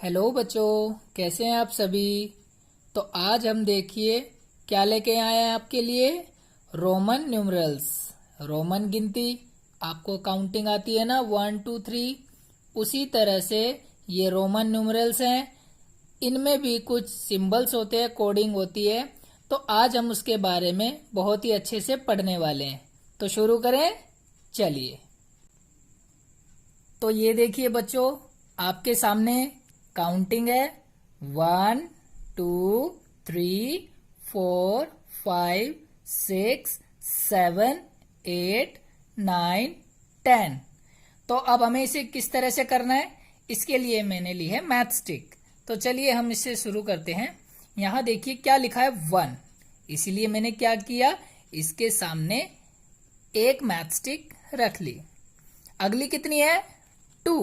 Hello बच्चों, कैसे हैं आप सभी। तो आज हम देखिए क्या लेके आए हैं आपके लिए। रोमन न्यूमरल्स, रोमन गिनती। आपको काउंटिंग आती है ना, 1 2 3। उसी तरह से ये रोमन न्यूमरल्स हैं। इनमें भी कुछ सिंबल्स होते हैं, कोडिंग होती है। तो आज हम उसके बारे में बहुत ही अच्छे से पढ़ने वाले हैं। तो शुरू करें, चलिए। तो ये देखिए बच्चों, आपके सामने काउंटिंग है। 1 2 3 4 5 6 7 8 9 10। तो अब हमें इसे किस तरह से करना है, इसके लिए मैंने ली है मैथ स्टिक। तो चलिए हम इससे शुरू करते हैं। यहाँ देखिए क्या लिखा है, 1। इसीलिए मैंने क्या किया, इसके सामने एक मैथ स्टिक रख ली। अगली कितनी है, 2।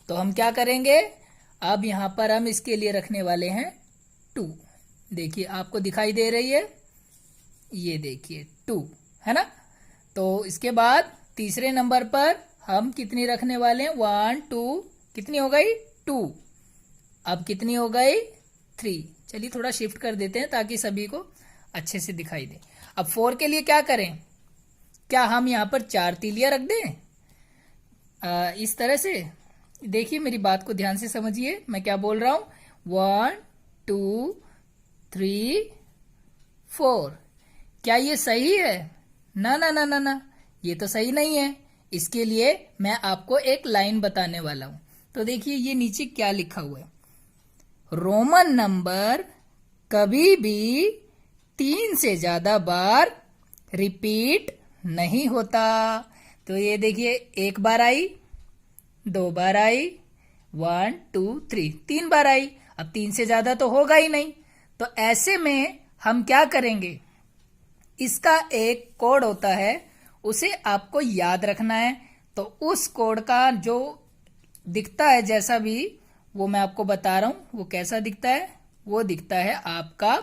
तो हम क्या करेंगे, अब यहां पर हम इसके लिए रखने वाले हैं 2। देखिए आपको दिखाई दे रही है, ये देखिए 2 है ना। तो इसके बाद तीसरे नंबर पर हम कितनी रखने वाले हैं, 1 2, कितनी हो गई 2। अब कितनी हो गई 3। चलिए थोड़ा शिफ्ट कर देते हैं ताकि सभी को अच्छे से दिखाई दे। अब 4 के लिए क्या करें, क्या हम यहां पर 4 तीलियां रख दें, इस तरह से। देखिए मेरी बात को ध्यान से समझिए, मैं क्या बोल रहा हूं। 1 2 3 4। क्या ये सही है, ना ना ना ना ना, ये तो सही नहीं है। इसके लिए मैं आपको एक लाइन बताने वाला हूं। तो देखिए ये नीचे क्या लिखा हुआ है, रोमन नंबर कभी भी 3 से ज्यादा बार रिपीट नहीं होता। तो ये देखिए, एक बार आई, 2 बार आई, 1 2 3, 3 बार आई। अब 3 से ज्यादा तो होगा ही नहीं। तो ऐसे में हम क्या करेंगे, इसका एक कोड होता है, उसे आपको याद रखना है। तो उस कोड का जो दिखता है जैसा भी, वो मैं आपको बता रहा हूं। वो कैसा दिखता है, वो दिखता है आपका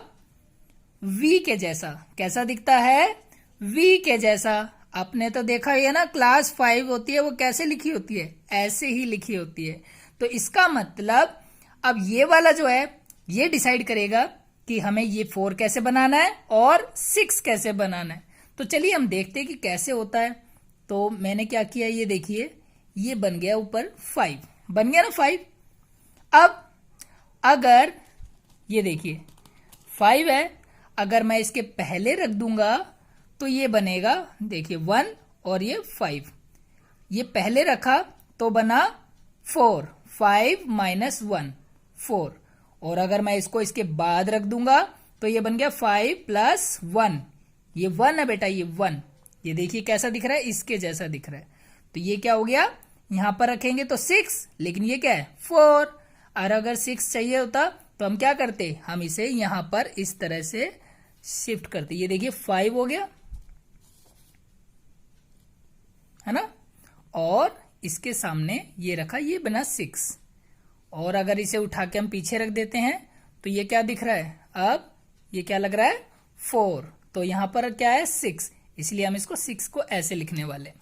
वी के जैसा। कैसा दिखता है, वी के जैसा। आपने तो देखा ही है ना, क्लास 5 होती है वो कैसे लिखी होती है, ऐसे ही लिखी होती है। तो इसका मतलब अब ये वाला जो है, ये डिसाइड करेगा कि हमें ये 4 कैसे बनाना है और 6 कैसे बनाना है। तो चलिए हम देखते हैं कि कैसे होता है। तो मैंने क्या किया, ये देखिए, ये बन गया ऊपर 5, बन गया ना 5। अब अगर ये देखिए 5 है, अगर मैं इसके पहले रख दूंगा तो ये बनेगा, देखिए 1 और ये 5। ये पहले रखा तो बना 4, 5 - 1 4। और अगर मैं इसको इसके बाद रख दूंगा तो ये बन गया 5 + 1। ये 1 है बेटा, ये 1। ये देखिए कैसा दिख रहा है, इसके जैसा दिख रहा है। तो ये क्या हो गया, यहां पर रखेंगे तो 6, लेकिन ये क्या है 4। और अगर 6 चाहिए होता तो हम क्या करते, हम इसे यहां पर इस तरह से शिफ्ट करते। ये देखिए 5 हो गया, है ना। और इसके सामने ये रखा, ये बना 6। और अगर इसे उठा के हम पीछे रख देते हैं तो ये क्या दिख रहा है, अब ये क्या लग रहा है 4। तो यहां पर क्या है 6, इसलिए हम इसको 6 को ऐसे लिखने वाले।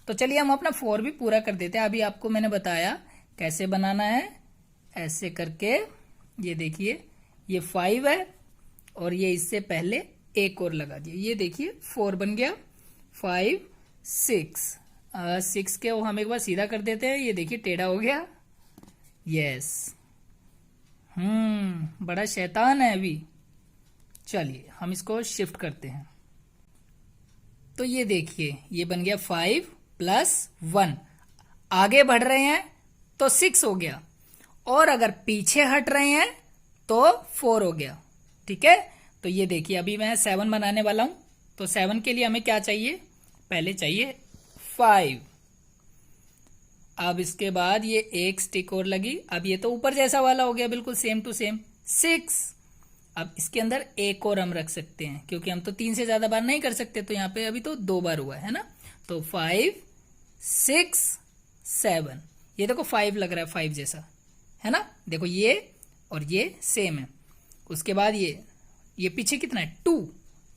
तो चलिए हम अपना 4 भी पूरा कर देते हैं। अभी आपको मैंने बताया कैसे बनाना है, ऐसे करके। ये देखिए ये 5 है और ये इससे पहले एक और लगा दिया। ये देखिए 4 बन गया, 5 6। 6 के वो हम एक बार सीधा कर देते हैं, ये देखिए टेढ़ा हो गया। यस, बड़ा शैतान है अभी। चलिए हम इसको शिफ्ट करते हैं। तो ये देखिए ये बन गया 5 + 1। आगे बढ़ रहे हैं तो 6 हो गया, और अगर पीछे हट रहे हैं तो 4 हो गया। ठीक है, तो ये देखिए अभी मैं 7 बनाने वाला हूं। तो 7 के लिए हमें क्या चाहिए, पहले चाहिए 5। अब इसके बाद ये एक स्टिक और लगी। अब ये तो ऊपर जैसा वाला हो गया, बिल्कुल सेम टू सेम 6। अब इसके अंदर एक और हम रख सकते हैं, क्योंकि हम तो 3 से ज्यादा बार नहीं कर सकते। तो यहाँ पे अभी तो 2 बार हुआ है ना। तो 5 6 7। ये देखो 5 लग रहा है, 5 जैसा, है ना। देखो ये और ये सेम है। उसके बाद ये पीछे कितना है 2।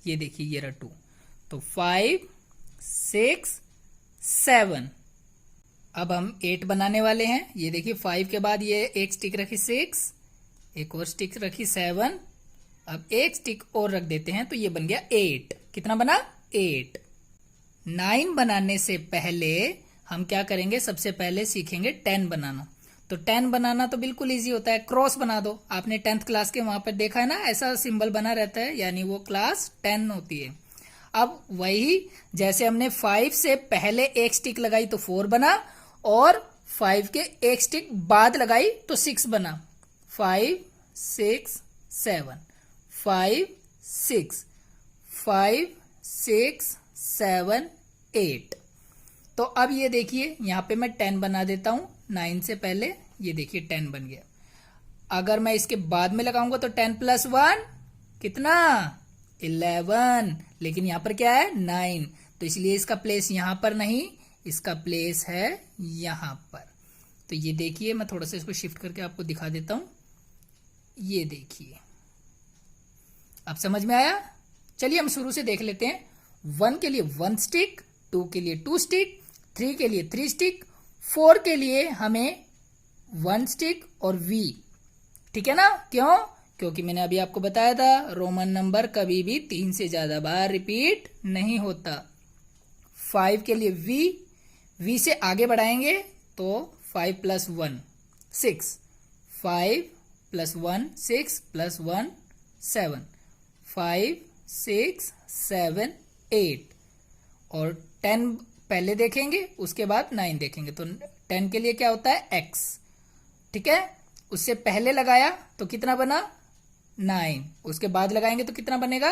ये देखिए ये रहा 2। तो 5 6 7। अब हम 8 बनाने वाले हैं। ये देखिए 5 के बाद ये एक स्टिक रखी 6, एक और स्टिक रखी 7, अब एक स्टिक और रख देते हैं तो ये बन गया 8। कितना बना? 8। 9 बनाने से पहले हम क्या करेंगे, सबसे पहले सीखेंगे 10 बनाना। तो 10 बनाना तो बिल्कुल इजी होता है, क्रॉस बना दो। आपने 10th क्लास के वहां पर देखा है ना, ऐसा सिंबल बना रहता है, यानी वो क्लास 10 होती है। अब वही जैसे हमने 5 से पहले एक स्टिक लगाई तो 4 बना, और 5 के एक स्टिक बाद लगाई तो 6 बना। 5 6 7, 5 6, 5 6 7 8। तो अब ये देखिए यहां पे मैं 10 बना देता हूं 9 से पहले। ये देखिए 10 बन गया। अगर मैं इसके बाद में लगाऊंगा तो 10 + 1 कितना? 11। लेकिन यहां पर क्या है? 9। तो इसलिए इसका प्लेस यहां पर नहीं, इसका प्लेस है यहां पर। तो ये देखिए मैं थोड़ा सा इसको शिफ्ट करके आपको दिखा देता हूं। ये देखिए, अब समझ में आया? चलिए हम शुरू से देख लेते हैं। 1 के लिए 1 स्टिक, 2 के लिए 2 स्टिक, 3 के लिए 3 स्टिक, 4 के लिए हमें 1 स्टिक और V। ठीक है ना? क्यों? क्योंकि मैंने अभी आपको बताया था रोमन नंबर कभी भी 3 से ज्यादा बार रिपीट नहीं होता। 5 के लिए V से आगे बढ़ाएंगे तो 5 + 1 6, 5 + 1 6 + 1 7, 5 6 7 8, और 10 पहले देखेंगे उसके बाद 9 देखेंगे। तो 10 के लिए क्या होता है? X। ठीक है, उससे पहले लगाया तो कितना बना? 9। उसके बाद लगाएंगे तो कितना बनेगा?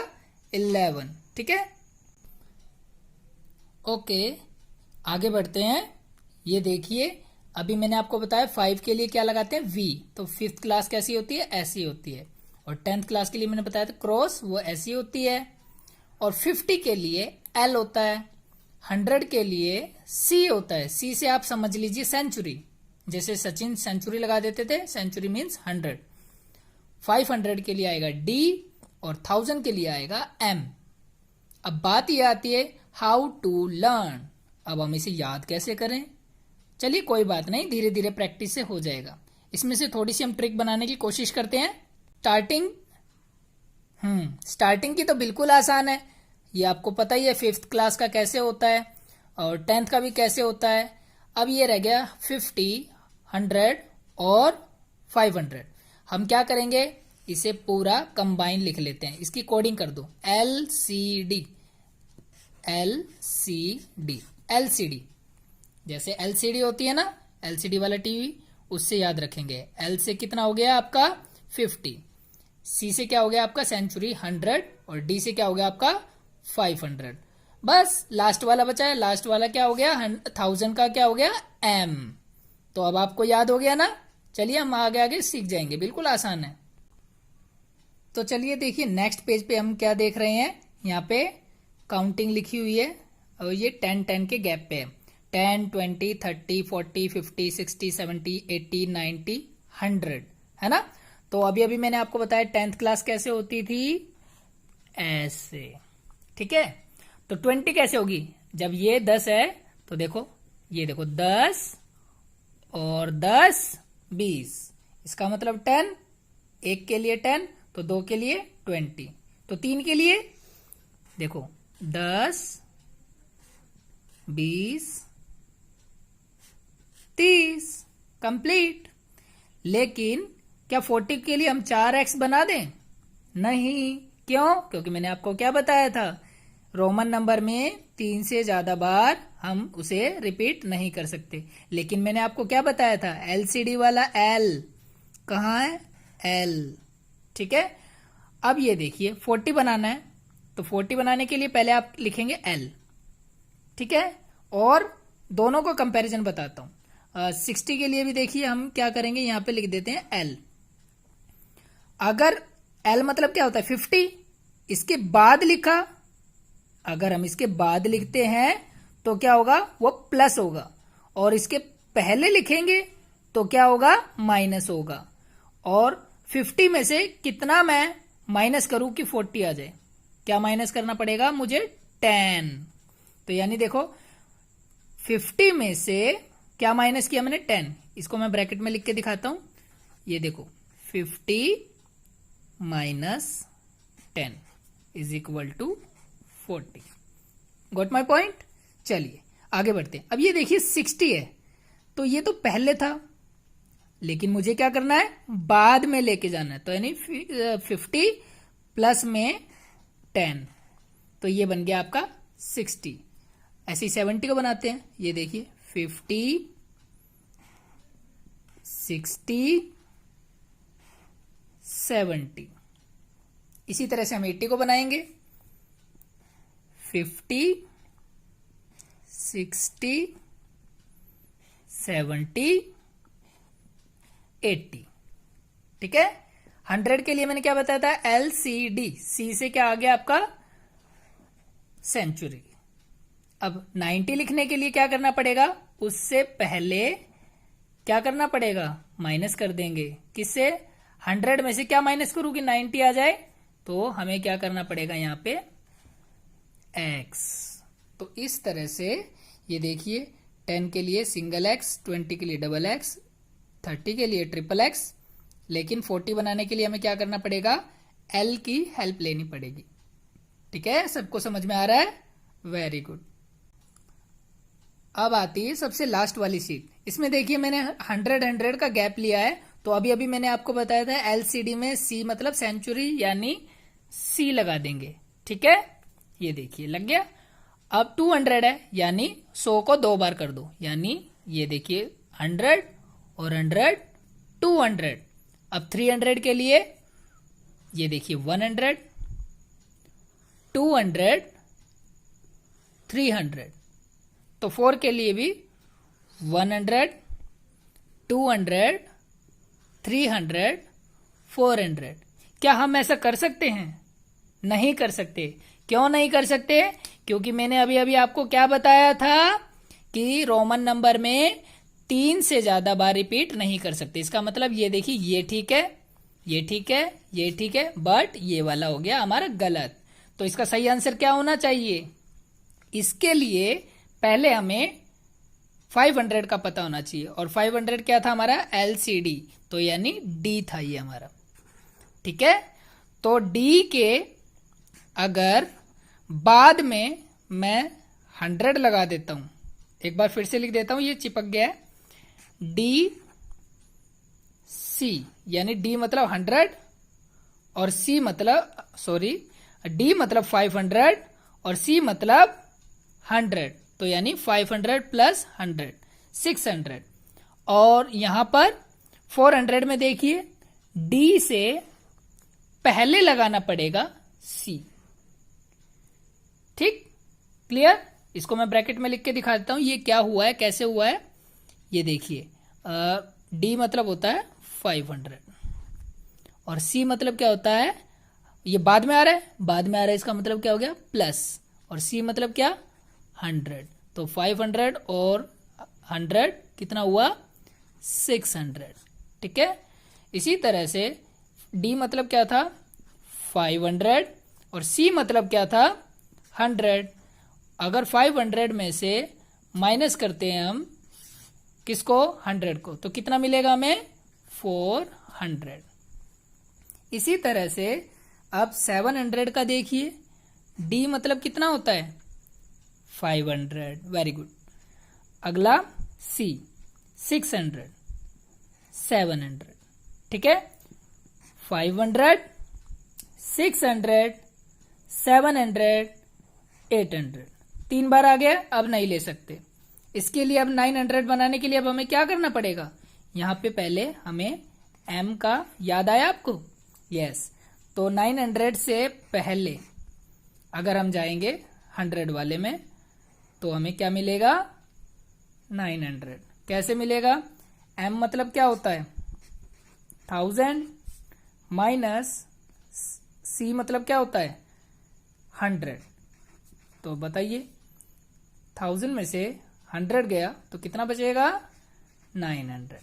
11। ठीक है, ओके आगे बढ़ते हैं। ये देखिए अभी मैंने आपको बताया 5 के लिए क्या लगाते हैं? V। तो 5th क्लास कैसी होती है? ऐसी होती है। और 10th क्लास के लिए मैंने बताया था क्रॉस, वो ऐसी होती है। और 50 के लिए L होता है, 100 के लिए C होता है। C से आप समझ लीजिए सेंचुरी, जैसे सचिन सेंचुरी लगा देते थे, सेंचुरी मीन्स 100। 500 के लिए आएगा D, और 1000 के लिए आएगा M। अब बात यह आती है हाउ टू लर्न। अब हम इसे याद कैसे करें? चलिए कोई बात नहीं, धीरे धीरे प्रैक्टिस से हो जाएगा। इसमें से थोड़ी सी हम ट्रिक बनाने की कोशिश करते हैं। स्टार्टिंग की तो बिल्कुल आसान है, ये आपको पता ही है 5th क्लास का कैसे होता है, और 10th का भी कैसे होता है। अब ये रह गया 50, 100 और 500। हम क्या करेंगे, इसे पूरा कंबाइन लिख लेते हैं। इसकी कोडिंग कर दो, LCD। LCD जैसे LCD होती है ना, LCD वाला टीवी, उससे याद रखेंगे। L से कितना हो गया आपका? 50। C से क्या हो गया आपका? सेंचुरी 100, और D से क्या हो गया आपका? 500। बस लास्ट वाला बचा है। लास्ट वाला क्या हो गया? 1000 का क्या हो गया? M। तो अब आपको याद हो गया ना? चलिए हम आगे आगे सीख जाएंगे, बिल्कुल आसान है। तो चलिए देखिए नेक्स्ट पेज पे हम क्या देख रहे हैं। यहाँ पे काउंटिंग लिखी हुई है, और ये 10 के गैप पे है। 10 20 30 40 50 60 70 80 90 100, है ना? तो अभी अभी मैंने आपको बताया 10th क्लास कैसे होती थी, ऐसे। ठीक है, तो 20 कैसे होगी? जब ये 10 है तो देखो, ये देखो 10 और 10 20, इसका मतलब 10। एक के लिए 10, तो 2 के लिए 20, तो 3 के लिए देखो 10 20 30 कंप्लीट। लेकिन क्या 40 के लिए हम 4x बना दें? नहीं। क्यों? क्योंकि मैंने आपको क्या बताया था, रोमन नंबर में 3 से ज्यादा बार हम उसे रिपीट नहीं कर सकते। लेकिन मैंने आपको क्या बताया था, LCD वाला L कहाँ है? L। ठीक है, अब ये देखिए 40 बनाना है, तो 40 बनाने के लिए पहले आप लिखेंगे L। ठीक है, और दोनों को कंपैरिजन बताता हूं। 60 के लिए भी देखिए हम क्या करेंगे, यहां पे लिख देते हैं L। अगर L मतलब क्या होता है? 50। इसके बाद लिखा, अगर हम इसके बाद लिखते हैं तो क्या होगा? वो प्लस होगा। और इसके पहले लिखेंगे तो क्या होगा? माइनस होगा। और 50 में से कितना मैं माइनस करूं कि 40 आ जाए? क्या माइनस करना पड़ेगा मुझे? 10। तो यानी देखो 50 में से क्या माइनस किया मैंने 10, इसको मैं ब्रैकेट में लिख के दिखाता हूं, ये देखो 50 minus 10 is equal to 40। Got my point. चलिए आगे बढ़ते हैं। अब ये देखिए 60 है, तो ये तो पहले था, लेकिन मुझे क्या करना है, बाद में लेके जाना है, तो यानी 50 प्लस में 10, तो ये बन गया आपका 60। ऐसे ही 70 को बनाते हैं, ये देखिए 50 60 70। इसी तरह से हम 80 को बनाएंगे, 50 60 70 80। ठीक है। 100 के लिए मैंने क्या बताया था, LCD, सी से क्या आ गया आपका सेंचुरी। अब 90 लिखने के लिए क्या करना पड़ेगा, उससे पहले क्या करना पड़ेगा, माइनस कर देंगे। किससे, 100 में से क्या माइनस करूं कि 90 आ जाए, तो हमें क्या करना पड़ेगा यहां पे x। तो इस तरह से ये देखिए 10 के लिए सिंगल x, 20 के लिए डबल x, 30 के लिए ट्रिपल x, लेकिन 40 बनाने के लिए हमें क्या करना पड़ेगा, L की हेल्प लेनी पड़ेगी। ठीक है, सबको समझ में आ रहा है, वेरी गुड। अब आती है सबसे लास्ट वाली शीट। इसमें देखिए मैंने 100 का गैप लिया है, तो अभी अभी मैंने आपको बताया था LCD में C मतलब सेंचुरी यानी C लगा देंगे। ठीक है, ये देखिए लग गया। अब 200 है, यानी 100 को 2 बार कर दो, यानी ये देखिए 100 और 100 200। अब 300 के लिए ये देखिए 100 200 300। तो 4 के लिए भी 100 200 300 400। क्या हम ऐसा कर सकते हैं, नहीं कर सकते। क्यों नहीं कर सकते, क्योंकि मैंने अभी अभी आपको क्या बताया था कि रोमन नंबर में 3 से ज्यादा बार रिपीट नहीं कर सकते। इसका मतलब ये देखिए ये ठीक है, ये ठीक है, ये ठीक है, बट ये वाला हो गया हमारा गलत। तो इसका सही आंसर क्या होना चाहिए, इसके लिए पहले हमें 500 का पता होना चाहिए, और 500 क्या था हमारा LCD, तो यानी D था ये हमारा। ठीक है, तो D के अगर बाद में मैं 100 लगा देता हूं, एक बार फिर से लिख देता हूं, ये चिपक गया है, DC यानी D मतलब 100 और C मतलब D मतलब 500 और C मतलब 100, तो यानी 500 प्लस 100 600। और यहां पर 400 में देखिए D से पहले लगाना पड़ेगा C। ठीक, क्लियर। इसको मैं ब्रैकेट में लिख के दिखा देता हूं, ये क्या हुआ है, कैसे हुआ है। ये देखिए D मतलब होता है 500 और C मतलब क्या होता है, ये बाद में आ रहा है, बाद में आ रहा है, इसका मतलब क्या हो गया प्लस, और C मतलब क्या 100। तो 500 और 100 कितना हुआ 600। ठीक है, इसी तरह से D मतलब क्या था 500 और C मतलब क्या था 100। अगर 500 में से माइनस करते हैं हम किसको, 100 को, तो कितना मिलेगा हमें 400। इसी तरह से अब 700 का देखिए, D मतलब कितना होता है 500, वेरी गुड। अगला C 600 700। ठीक है, 500 600 700 800, 3 बार आ गया, अब नहीं ले सकते। इसके लिए अब 900 बनाने के लिए अब हमें क्या करना पड़ेगा, यहां पे पहले हमें M का याद आया आपको, यस। तो 900 से पहले अगर हम जाएंगे 100 वाले में, तो हमें क्या मिलेगा 900। कैसे मिलेगा, M मतलब क्या होता है 1000 माइनस C मतलब क्या होता है 100। तो बताइए 1000 में से 100 गया तो कितना बचेगा 900।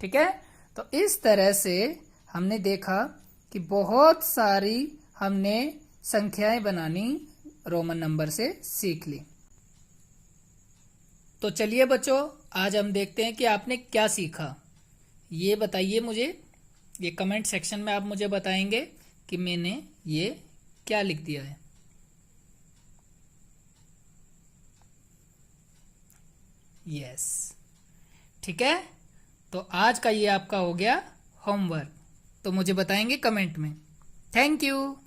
ठीक है, तो इस तरह से हमने देखा कि बहुत सारी हमने संख्याएं बनानी रोमन नंबर से सीख ली। तो चलिए बच्चों, आज हम देखते हैं कि आपने क्या सीखा। ये बताइए मुझे, ये कमेंट सेक्शन में आप मुझे बताएंगे कि मैंने ये क्या लिख दिया है। यस, ठीक है। तो आज का ये आपका हो गया होमवर्क, तो मुझे बताएंगे कमेंट में। Thank you.